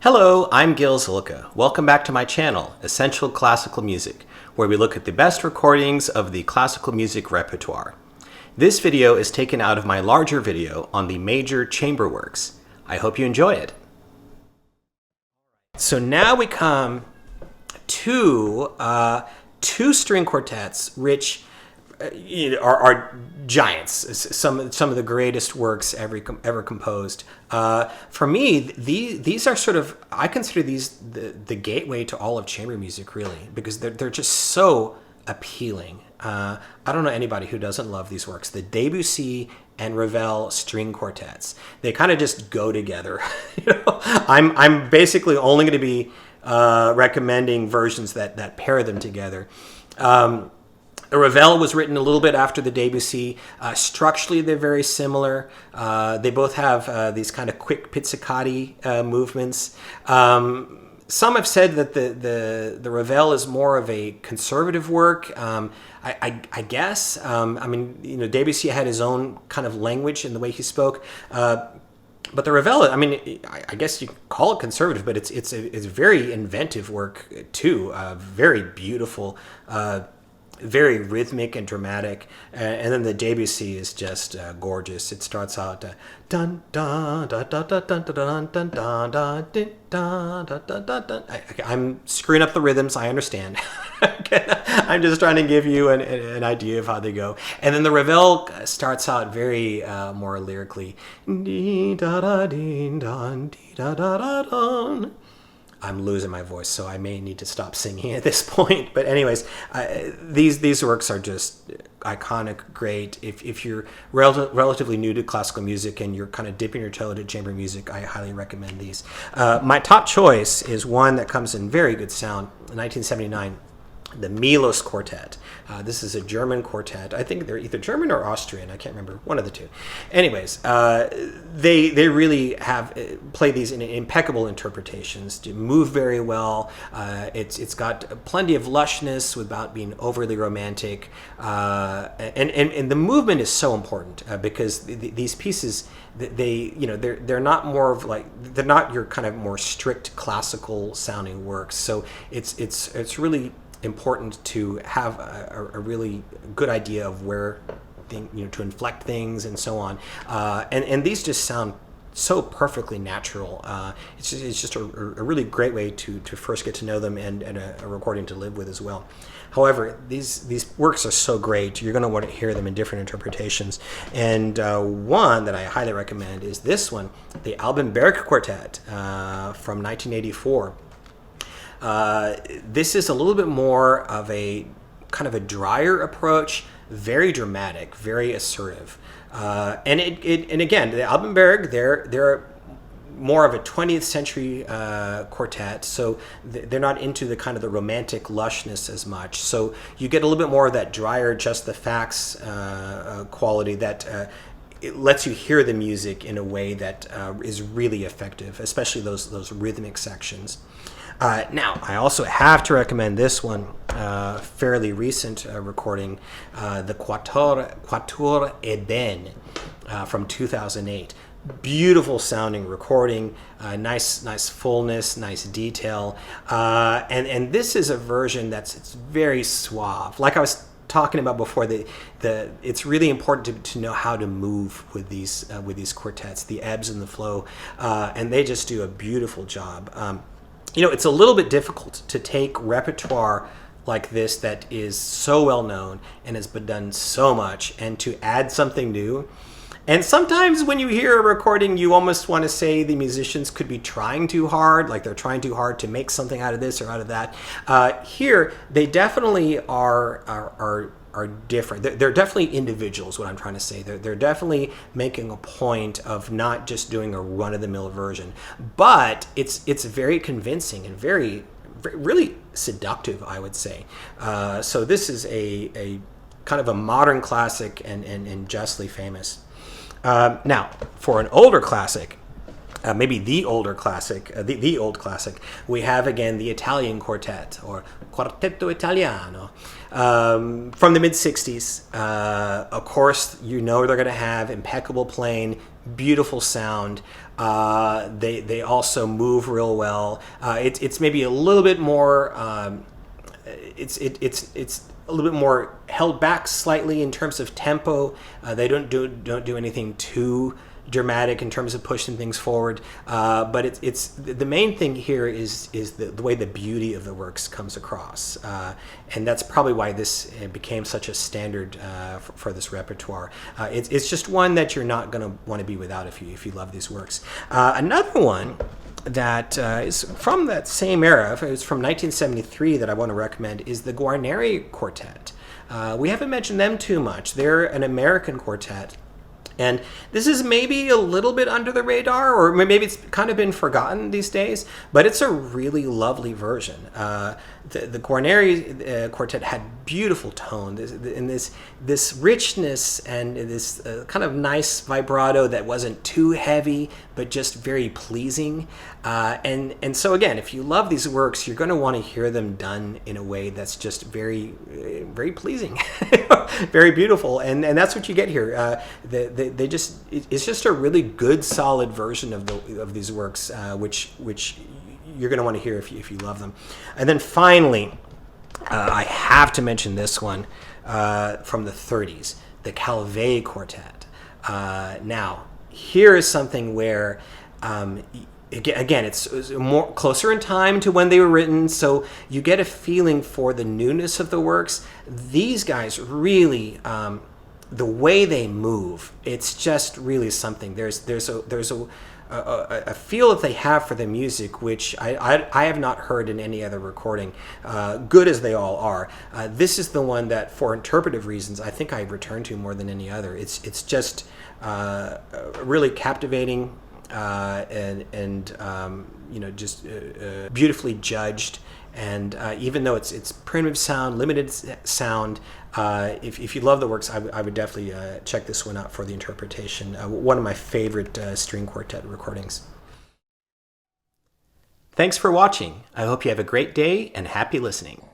Hello, I'm Gil Zilkha. Welcome back to my channel, Essential Classical Music, where we look at the best recordings of the classical music repertoire. This video is taken out of my larger video on the major chamber works. I hope you enjoy it. So now we come to two string quartets, which are giants, some of the greatest works ever composed. For me, these are sort of, I consider these the gateway to all of chamber music, really, because they're just so appealing. I don't know anybody who doesn't love these works. The Debussy and Ravel string quartets, they kind of just go together. I'm basically only going to be recommending versions that pair them together. Ravel was written a little bit after the Debussy. Structurally, they're very similar. They both have these kind of quick pizzicati movements. Some have said that the Ravel is more of a conservative work. I guess. I mean, Debussy had his own kind of language in the way he spoke. But the Ravel, I mean, I guess you call it conservative, but it's a very inventive work too. Very beautiful. Very rhythmic and dramatic, and then the Debussy is just gorgeous. It starts out dun dun dun dun dun dun dun dun dun dun dun dun. I'm screwing up the rhythms, I understand. I'm just trying to give you an idea of how they go. And then the Ravel starts out very more lyrically. I'm losing my voice, so I may need to stop singing at this point. But anyways, these works are just iconic, great. If you're relatively new to classical music and you're kind of dipping your toe into chamber music, I highly recommend these. My top choice is one that comes in very good sound, 1979. The Melos Quartet. This is a German quartet. I think they're either German or Austrian. I can't remember. One of the two. Anyways, they really have play these in impeccable interpretations. To move very well. It's got plenty of lushness without being overly romantic. And the movement is so important because these pieces, they're not more of like, they're not your kind of more strict classical sounding works. So it's really important to have a really good idea of where to inflect things and so on, and these just sound so perfectly natural. It's just a really great way to first get to know them and a recording to live with as well. However, these works are so great, you're going to want to hear them in different interpretations. And one that I highly recommend is this one, the Alban Berg Quartet from 1984. This is a little bit more of a kind of a drier approach, very dramatic, very assertive, and again, the Alban Berg, they're more of a 20th century quartet, so they're not into the kind of the romantic lushness as much. So you get a little bit more of that drier, just the facts quality that. It lets you hear the music in a way that is really effective, especially those rhythmic sections. Now, I also have to recommend this one, fairly recent recording, the Quatuor Ébène from 2008. Beautiful sounding recording, nice fullness, nice detail, and this is a version it's very suave. Like I was talking about before, it's really important to know how to move with these quartets, the ebbs and the flow, and they just do a beautiful job. It's a little bit difficult to take repertoire like this that is so well known and has been done so much and to add something new. And sometimes when you hear a recording, you almost want to say the musicians could be trying too hard, like they're trying too hard to make something out of this or out of that. Here, they definitely are different. They're definitely individuals, what I'm trying to say. They're definitely making a point of not just doing a run-of-the-mill version. But it's very convincing and very really seductive, I would say. So this is a kind of a modern classic and justly famous. Now, for an older classic, maybe the older classic, the old classic, we have again the Italian quartet, or Quartetto Italiano, from the mid-60s. Of course, they're going to have impeccable playing, beautiful sound. They also move real well. It's maybe a little bit more. It's a little bit more held back slightly in terms of tempo. They don't do anything too dramatic in terms of pushing things forward. But it's the main thing here is the way the beauty of the works comes across, and that's probably why this became such a standard for this repertoire. It's just one that you're not going to want to be without if you love these works. Another one that is from that same era, it's from 1973, that I want to recommend is the Guarneri Quartet. We haven't mentioned them too much. They're an American quartet. And this is maybe a little bit under the radar, or maybe it's kind of been forgotten these days, but it's a really lovely version. The Guarneri Quartet had beautiful tone, and this richness and this kind of nice vibrato that wasn't too heavy, but just very pleasing. And so again, if you love these works, you're going to want to hear them done in a way that's just very, very pleasing, very beautiful, and that's what you get here. It's just a really good, solid version of these works, which you're going to want to hear if you love them. And then finally, I have to mention this one from the 30s, the Calvet Quartet. Now, here is something where, again, it's more closer in time to when they were written, so you get a feeling for the newness of the works. These guys really, the way they move, it's just really something. There's a feel that they have for the music, which I have not heard in any other recording, good as they all are. This is the one that, for interpretive reasons, I think I return to more than any other. It's just really captivating, and just beautifully judged. And even though it's primitive sound, limited sound, if you love the works, I would definitely check this one out for the interpretation. One of my favorite string quartet recordings. Thanks for watching. I hope you have a great day and happy listening.